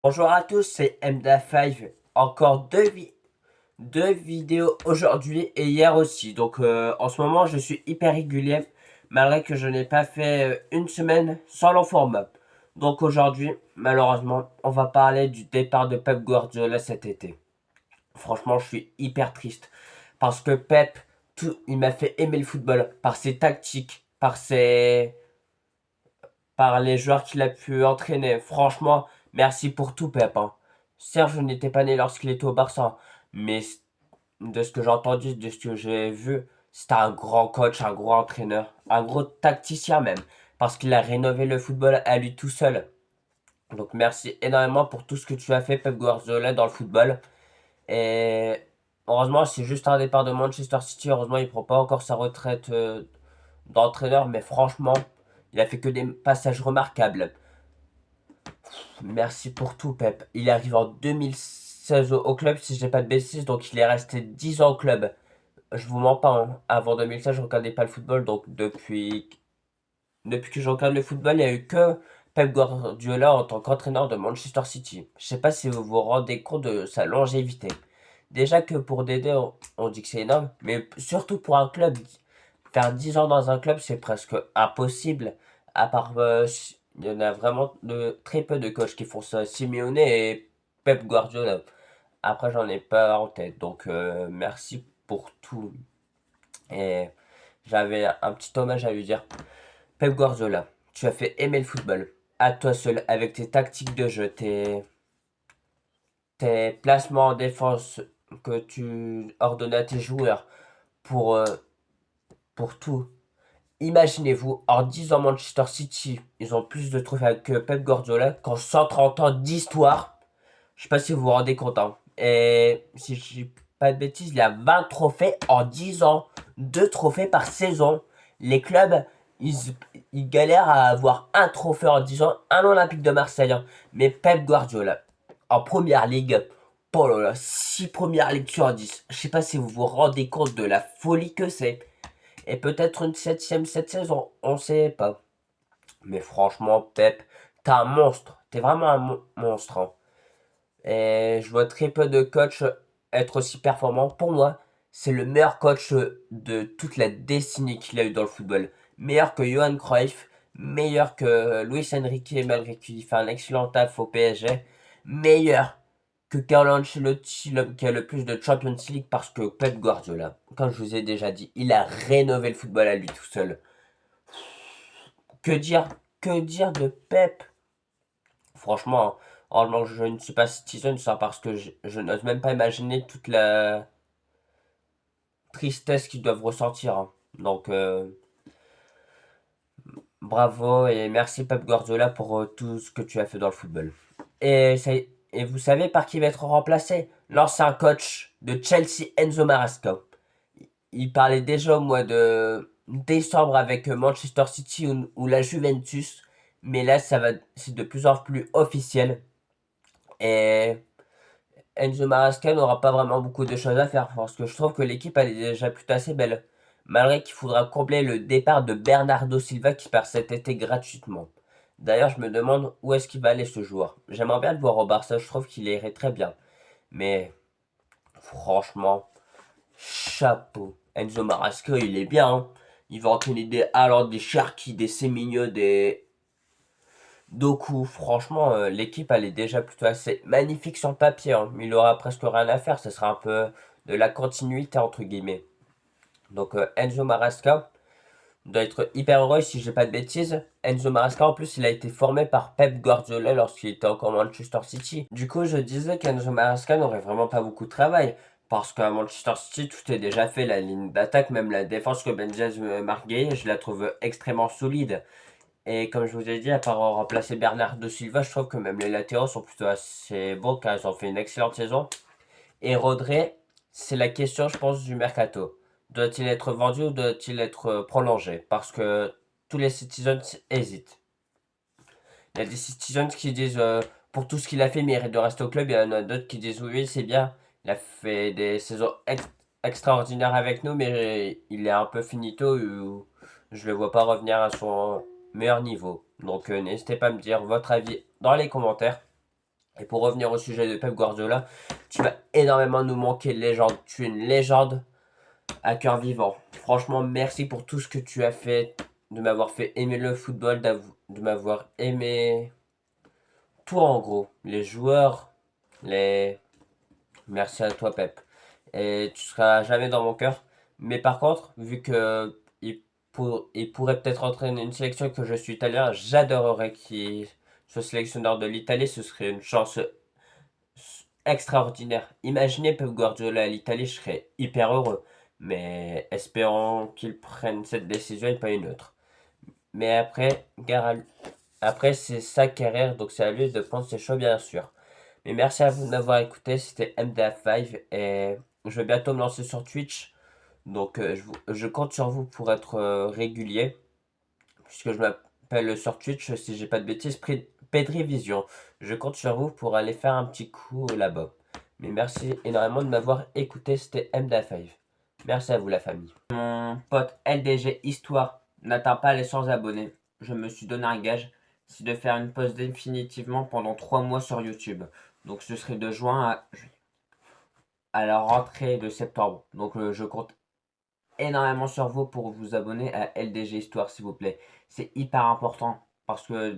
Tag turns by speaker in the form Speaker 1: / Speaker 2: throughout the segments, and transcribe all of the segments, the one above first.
Speaker 1: Bonjour à tous, c'est MDA5. Encore deux vidéos aujourd'hui et hier aussi. Donc en ce moment, je suis hyper régulier, malgré que je n'ai pas fait une semaine sans l'enforme. Donc aujourd'hui, malheureusement, on va parler du départ de Pep Guardiola cet été. Franchement, je suis hyper triste. Parce que Pep, il m'a fait aimer le football par ses tactiques, par les joueurs qu'il a pu entraîner. Franchement, merci pour tout, Pep, hein. Certes, je n'étais pas né lorsqu'il était au Barça, mais de ce que j'ai entendu, de ce que j'ai vu, c'était un grand coach, un gros entraîneur, un gros tacticien même, parce qu'il a rénové le football à lui tout seul. Donc merci énormément pour tout ce que tu as fait, Pep Guardiola, dans le football. Et heureusement, c'est juste un départ de Manchester City. Heureusement, il prend pas encore sa retraite d'entraîneur, mais franchement, il a fait que des passages remarquables. Merci pour tout, Pep. Il arrive en 2016 au club, si je dis pas de bêtises, donc il est resté 10 ans au club. Je vous mens pas, hein. Avant 2016, je regardais pas le football, donc depuis que je regarde le football, il n'y a eu que Pep Guardiola en tant qu'entraîneur de Manchester City. Je sais pas si vous vous rendez compte de sa longévité. Déjà que pour Dédé, on dit que c'est énorme, mais surtout pour un club, faire 10 ans dans un club, c'est presque impossible. À part, il y en a vraiment très peu de coachs qui font ça. Simeone et Pep Guardiola. Après, j'en ai pas en tête. Donc, merci pour tout. Et j'avais un petit hommage à lui dire. Pep Guardiola, tu as fait aimer le football. À toi seul, avec tes tactiques de jeu, tes placements en défense que tu ordonnais à tes joueurs pour, euh, pour tout. Imaginez-vous, en 10 ans Manchester City, ils ont plus de trophées que Pep Guardiola qu'en 130 ans d'histoire. Je sais pas si vous vous rendez compte, hein. Et si je dis pas de bêtises, il y a 20 trophées en 10 ans. 2 trophées par saison. Les clubs, ils, ils galèrent à avoir un trophée en 10 ans. Un Olympique de Marseille, hein. Mais Pep Guardiola, en première ligue, oh là là, 6 premières ligue sur 10. Je sais pas si vous vous rendez compte de la folie que c'est. Et peut-être une septième cette saison, on sait pas. Mais franchement, Pep, t'es un monstre. T'es vraiment un monstre, hein. Et je vois très peu de coachs être aussi performants. Pour moi, c'est le meilleur coach de toute la décennie qu'il a eu dans le football. Meilleur que Johan Cruyff, meilleur que Luis Enrique, malgré qu'il fait un excellent taf au PSG. Meilleur que Carlo Ancelotti, l'homme qui a le plus de Champions League, parce que Pep Guardiola, comme je vous ai déjà dit, il a rénové le football à lui tout seul. Que dire, que dire de Pep? Franchement, heureusement que je ne suis pas citizen, ça parce que je n'ose même pas imaginer toute la tristesse qu'ils doivent ressentir, hein. Donc, bravo et merci Pep Guardiola pour tout ce que tu as fait dans le football. Et vous savez par qui va être remplacé? L'ancien coach de Chelsea, Enzo Maresca. Il parlait déjà au mois de décembre avec Manchester City ou la Juventus, mais là c'est de plus en plus officiel. Et Enzo Maresca n'aura pas vraiment beaucoup de choses à faire parce que je trouve que l'équipe elle est déjà plutôt assez belle. Malgré qu'il faudra combler le départ de Bernardo Silva qui part cet été gratuitement. D'ailleurs, je me demande où est-ce qu'il va aller ce joueur. J'aimerais bien le voir au Barça, je trouve qu'il irait très bien. Mais franchement, chapeau. Enzo Maresca, il est bien, hein. Il va entraîner des Haaland, des Cherki, des Semenyo, des Doku. Franchement, l'équipe, elle est déjà plutôt assez magnifique sur le papier, hein. Il aura presque rien à faire. Ce sera un peu de la continuité, entre guillemets. Donc, Enzo Maresca doit être hyper heureux si j'ai pas de bêtises. Enzo Maresca, en plus, il a été formé par Pep Guardiola lorsqu'il était encore à Manchester City. Du coup, je disais qu'Enzo Maresca n'aurait vraiment pas beaucoup de travail. Parce qu'à Manchester City, tout est déjà fait. La ligne d'attaque, même la défense que Benjamin Marguerite, je la trouve extrêmement solide. Et comme je vous ai dit, à part remplacer Bernardo Silva, je trouve que même les latéraux sont plutôt assez bons car ils ont fait une excellente saison. Et Rodri, c'est la question, je pense, du mercato. Doit-il être vendu ou doit-il être prolongé? Parce que tous les Citizens hésitent. Il y a des Citizens qui disent pour tout ce qu'il a fait, il mérite de rester au club. Il y en a d'autres qui disent oui, c'est bien. Il a fait des saisons extraordinaires avec nous, mais il est un peu finito. Je le vois pas revenir à son meilleur niveau. Donc n'hésitez pas à me dire votre avis dans les commentaires. Et pour revenir au sujet de Pep Guardiola, tu vas énormément nous manquer, légende. Tu es une légende à cœur vivant. Franchement, merci pour tout ce que tu as fait, de m'avoir fait aimer le football, de m'avoir aimé tout en gros. Les joueurs, les... Merci à toi, Pep. Et tu seras jamais dans mon cœur. Mais par contre, vu que il pourrait peut-être entraîner une sélection que je suis italien, j'adorerais qu'il soit sélectionneur de l'Italie. Ce serait une chance extraordinaire. Imaginez Pep Guardiola à l'Italie, je serais hyper heureux. Mais espérons qu'il prenne cette décision et pas une autre. Mais après c'est sa carrière, donc c'est à lui de prendre ses choix, bien sûr. Mais merci à vous de m'avoir écouté, c'était MDF5 et je vais bientôt me lancer sur Twitch. Donc je compte sur vous pour être régulier, puisque je m'appelle sur Twitch, si j'ai pas de bêtises, Pedri Vision. Je compte sur vous pour aller faire un petit coup là-bas. Mais merci énormément de m'avoir écouté, c'était MDF5. Merci à vous la famille. Mon pote LDG Histoire n'atteint pas les 100 abonnés. Je me suis donné un gage, c'est de faire une pause définitivement pendant 3 mois sur YouTube. Donc ce serait de juin à la rentrée de septembre. Donc je compte énormément sur vous pour vous abonner à LDG Histoire, s'il vous plaît. C'est hyper important parce que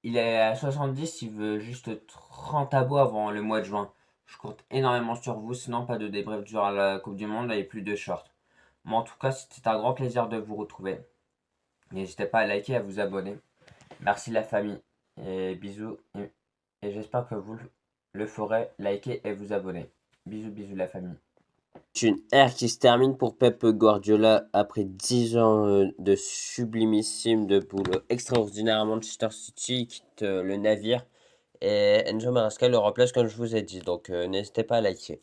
Speaker 1: il est à 70, il veut juste 30 abos avant le mois de juin. Je compte énormément sur vous, sinon pas de débrief durant la Coupe du Monde et plus de shorts. Mais en tout cas, c'était un grand plaisir de vous retrouver. N'hésitez pas à liker et à vous abonner. Merci la famille. Et bisous. Et j'espère que vous le ferez. Likez et vous abonner. Bisous, bisous la famille. C'est une ère qui se termine pour Pep Guardiola après 10 ans de sublimissime, de boulot extraordinaire à Manchester City. Il quitte le navire. Et Enzo Maresca le remplace comme je vous ai dit. Donc n'hésitez pas à liker.